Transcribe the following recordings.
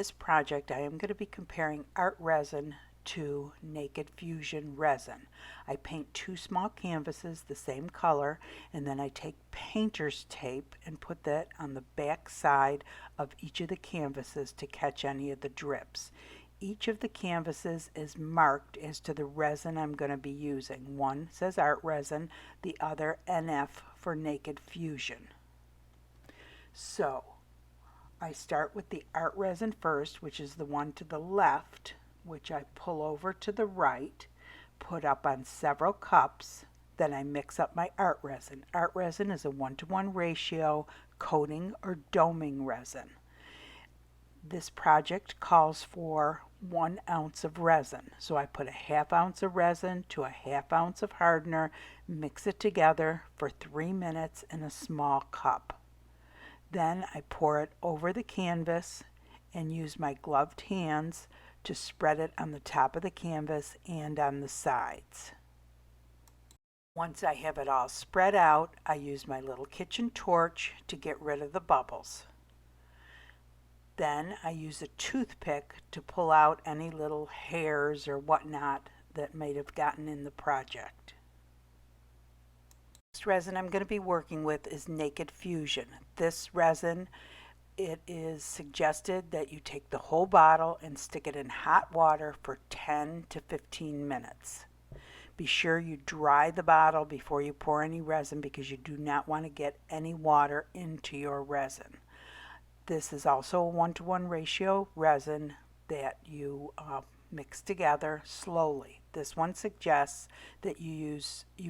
This project, I am going to be comparing art resin to naked fusion resin. I paint two small canvases the same color, and then I take painter's tape and put that on the back side of each of the canvases to catch any of the drips. Each of the canvases is marked as to the resin I'm going to be using. One says art resin, the other NF for naked fusion. So I start with the art resin first, which is the one to the left, which I pull over to the right, put up on several cups. Then I mix up my art resin. Art resin is a 1-to-1 ratio coating or doming resin. This project calls for 1 ounce of resin. So I put a 1/2 ounce of resin to a 1/2 ounce of hardener, mix it together for 3 minutes in a small cup. Then I pour it over the canvas and use my gloved hands to spread it on the top of the canvas and on the sides. Once I have it all spread out, I use my little kitchen torch to get rid of the bubbles. Then I use a toothpick to pull out any little hairs or whatnot that might have gotten in the project. Next resin I'm going to be working with is Naked Fusion. This resin, it is suggested that you take the whole bottle and stick it in hot water for 10 to 15 minutes. Be sure you dry the bottle before you pour any resin because you do not want to get any water into your resin. This is also a 1-to-1 ratio resin that you mix together slowly. This one suggests that you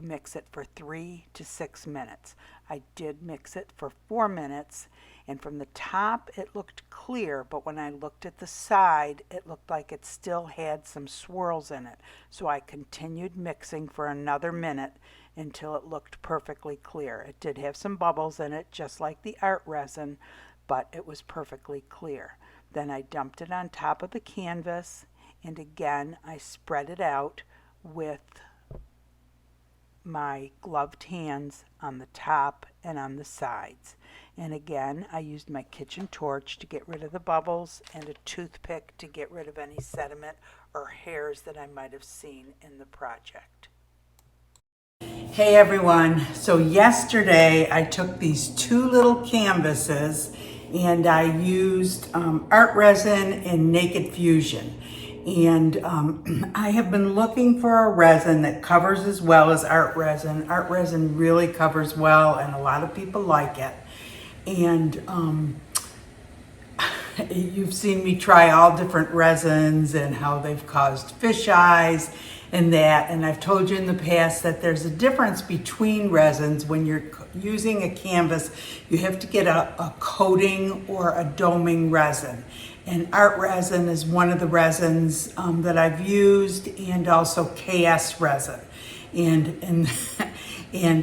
mix it for 3 to 6 minutes. I did mix it for 4 minutes, and from the top it looked clear, but when I looked at the side it looked like it still had some swirls in it. So I continued mixing for another minute until it looked perfectly clear. It did have some bubbles in it, just like the art resin, but it was perfectly clear. Then I dumped it on top of the canvas, and again I spread it out with my gloved hands on the top and on the sides. And again I used my kitchen torch to get rid of the bubbles and a toothpick to get rid of any sediment or hairs that I might have seen in the project. Hey everyone, so yesterday I took these two little canvases and I used art resin and naked fusion. And I have been looking for a resin that covers as well as art resin. Art resin really covers well and a lot of people like it. And you've seen me try all different resins and how they've caused fish eyes and that, and I've told you in the past that there's a difference between resins. When you're using a canvas, you have to get a coating or a doming resin. And art resin is one of the resins that I've used, and also KS resin. And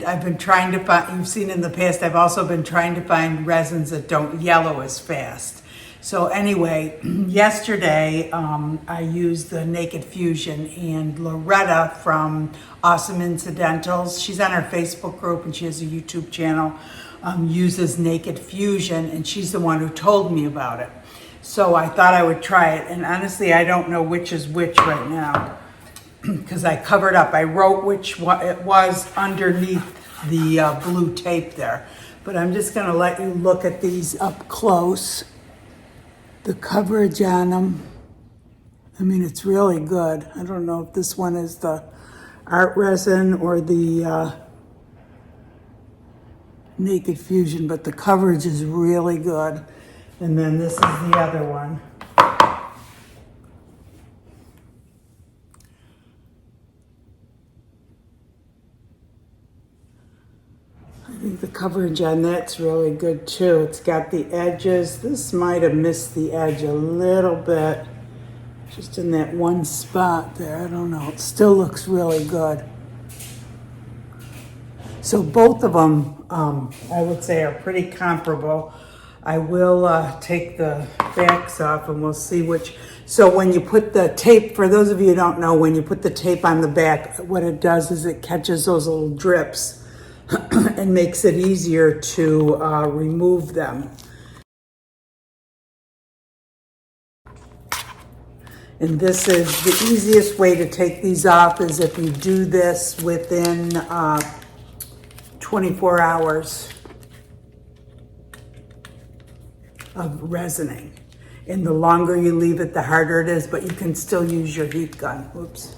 I've been trying to find, you've seen in the past, I've also been trying to find resins that don't yellow as fast. So anyway, yesterday I used the Naked Fusion, and Loretta from Awesome Incidentals, she's on our Facebook group and she has a YouTube channel, uses Naked Fusion, and she's the one who told me about it. So I thought I would try it, and honestly I don't know which is which right now because I covered up. I wrote which it was underneath the blue tape there. But I'm just going to let you look at these up close. The coverage on them, I mean, it's really good. I don't know if this one is the art resin or the Naked Fusion, but the coverage is really good. And then this is the other one. I think the coverage on that's really good too. It's got the edges. This might have missed the edge a little bit, just in that one spot there. I don't know. It still looks really good. So both of them, I would say, are pretty comparable. I will take the backs off and we'll see which. So when you put the tape, for those of you who don't know, when you put the tape on the back, what it does is it catches those little drips and makes it easier to remove them. And this is the easiest way to take these off is if you do this within 24 hours of resining. And the longer you leave it, the harder it is, but you can still use your heat gun. Whoops.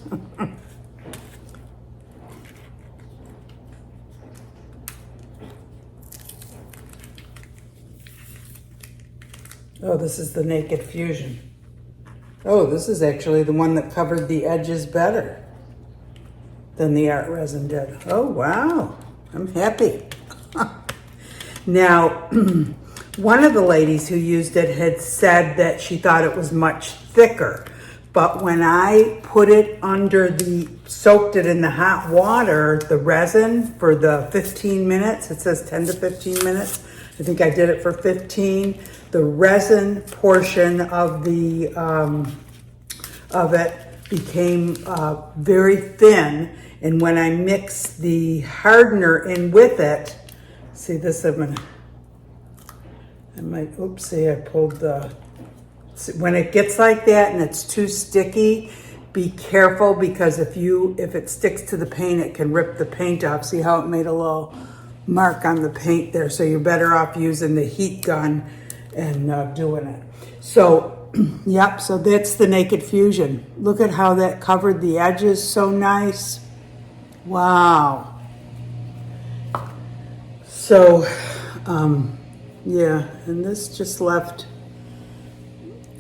Oh, this is the Naked Fusion. Oh, this is actually the one that covered the edges better than the art resin did. Oh, wow. I'm happy. Now, one of the ladies who used it had said that she thought it was much thicker. But when I put it soaked it in the hot water, the resin for the 15 minutes, it says 10 to 15 minutes. I think I did it for 15. The resin portion of it became very thin. And when I mixed the hardener in with it, see this, oopsie, I pulled when it gets like that and it's too sticky, be careful because if it sticks to the paint, it can rip the paint off. See how it made a little mark on the paint there? So you're better off using the heat gun and doing it. So, yep, so that's the Naked Fusion. Look at how that covered the edges so nice. Wow. So, yeah, and this just left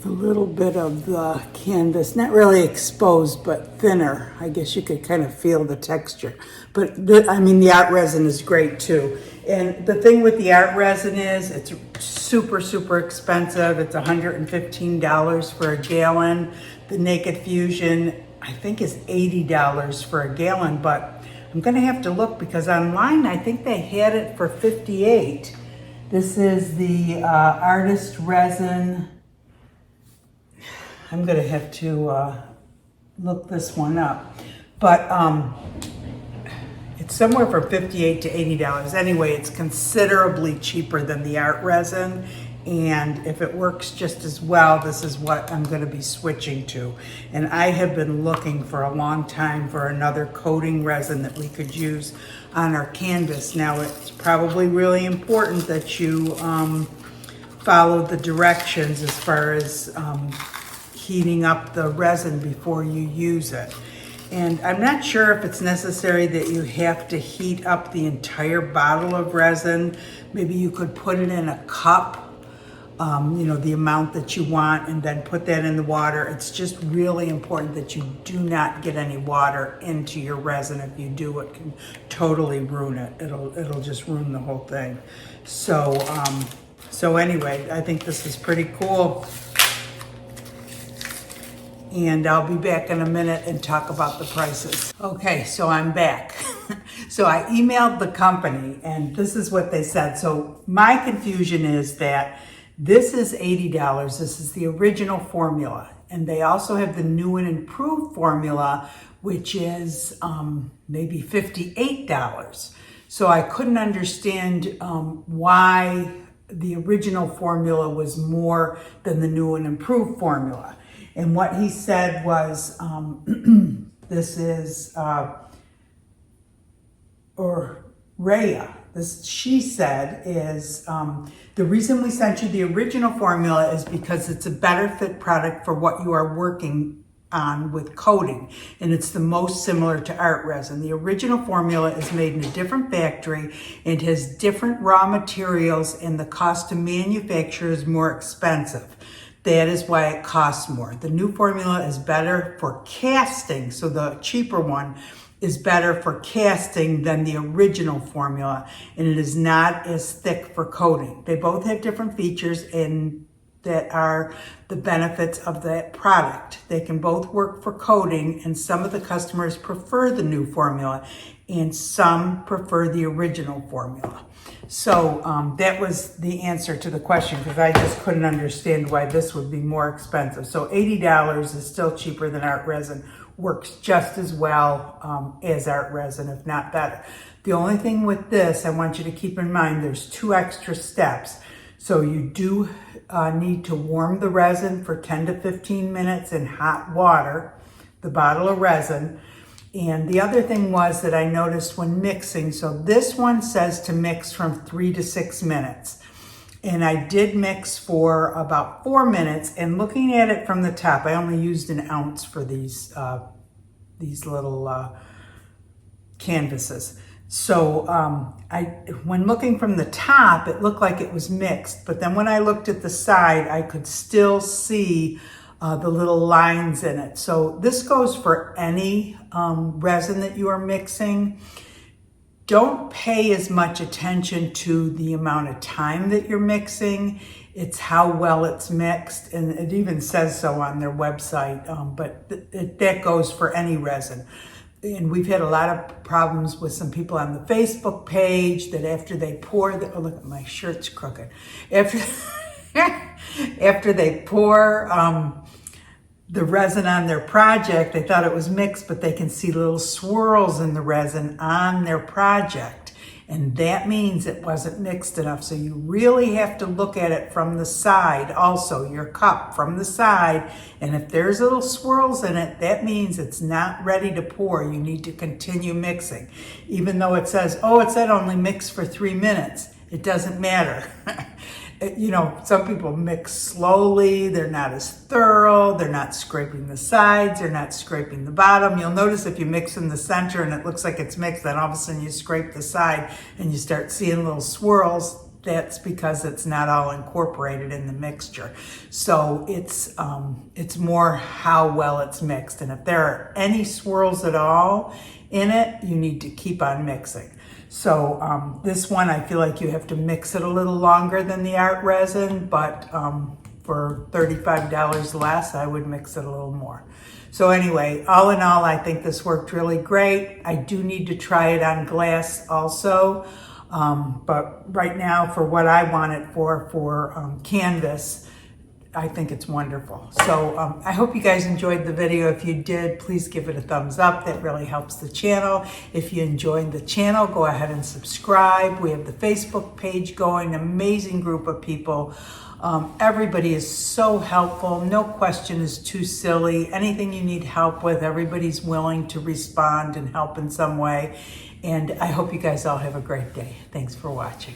a little bit of the canvas, not really exposed, but thinner. I guess you could kind of feel the texture. But the art resin is great too. And the thing with the art resin is it's super, super expensive. It's $115 for a gallon. The Naked Fusion, I think, is $80 for a gallon, but I'm gonna have to look because online I think they had it for $58. This is the artist resin. I'm gonna have to look this one up, but it's somewhere from $58 to $80. Anyway, it's considerably cheaper than the art resin, and if it works just as well, this is what I'm gonna be switching to. And I have been looking for a long time for another coating resin that we could use on our canvas. Now, it's probably really important that you follow the directions as far as heating up the resin before you use it. And I'm not sure if it's necessary that you have to heat up the entire bottle of resin. Maybe you could put it in a cup, the amount that you want, and then put that in the water. It's just really important that you do not get any water into your resin. If you do, it can totally ruin it. It'll just ruin the whole thing. So anyway, I think this is pretty cool. And I'll be back in a minute and talk about the prices. Okay, so I'm back. So I emailed the company and this is what they said. So my confusion is that this is $80. This is the original formula. And they also have the new and improved formula, which is maybe $58. So I couldn't understand why the original formula was more than the new and improved formula. And what he said was, this is, or Rhea, she said is, the reason we sent you the original formula is because it's a better fit product for what you are working on with coating. And it's the most similar to art resin. The original formula is made in a different factory and has different raw materials, and the cost to manufacture is more expensive. That is why it costs more. The new formula is better for casting, so the cheaper one is better for casting than the original formula, and it is not as thick for coating. They both have different features and that are the benefits of that product. They can both work for coating, and some of the customers prefer the new formula and some prefer the original formula. So that was the answer to the question, because I just couldn't understand why this would be more expensive. So $80 is still cheaper than art resin, works just as well as art resin, if not better. The only thing with this, I want you to keep in mind, there's 2 extra steps. So you do need to warm the resin for 10 to 15 minutes in hot water, the bottle of resin. And the other thing was that I noticed when mixing, so this one says to mix from 3 to 6 minutes. And I did mix for about 4 minutes, and looking at it from the top, I only used an ounce for these little canvases. So when looking from the top, it looked like it was mixed, but then when I looked at the side, I could still see the little lines in it. So this goes for any resin that you are mixing. Don't pay as much attention to the amount of time that you're mixing. It's how well it's mixed, and it even says so on their website, but that goes for any resin. And we've had a lot of problems with some people on the Facebook page that after they pour the, oh look at my shirt's crooked. After they pour the resin on their project, they thought it was mixed, but they can see little swirls in the resin on their project. And that means it wasn't mixed enough. So you really have to look at it from the side also, your cup from the side. And if there's little swirls in it, that means it's not ready to pour. You need to continue mixing. Even though it says, oh, it said only mix for 3 minutes. It doesn't matter. You know, some people mix slowly, they're not as thorough, they're not scraping the sides, they're not scraping the bottom. You'll notice if you mix in the center and it looks like it's mixed, then all of a sudden you scrape the side and you start seeing little swirls. That's because it's not all incorporated in the mixture. So it's more how well it's mixed. And if there are any swirls at all in it, you need to keep on mixing. So this one, I feel like you have to mix it a little longer than the art resin, but for $35 less, I would mix it a little more. So anyway, all in all, I think this worked really great. I do need to try it on glass also, but right now for what I want it for canvas, I think it's wonderful. So I hope you guys enjoyed the video. If you did, please give it a thumbs up. That really helps the channel. If you enjoyed the channel, go ahead and subscribe. We have the Facebook page going, amazing group of people. Everybody is so helpful. No question is too silly. Anything you need help with, everybody's willing to respond and help in some way. And I hope you guys all have a great day. Thanks for watching.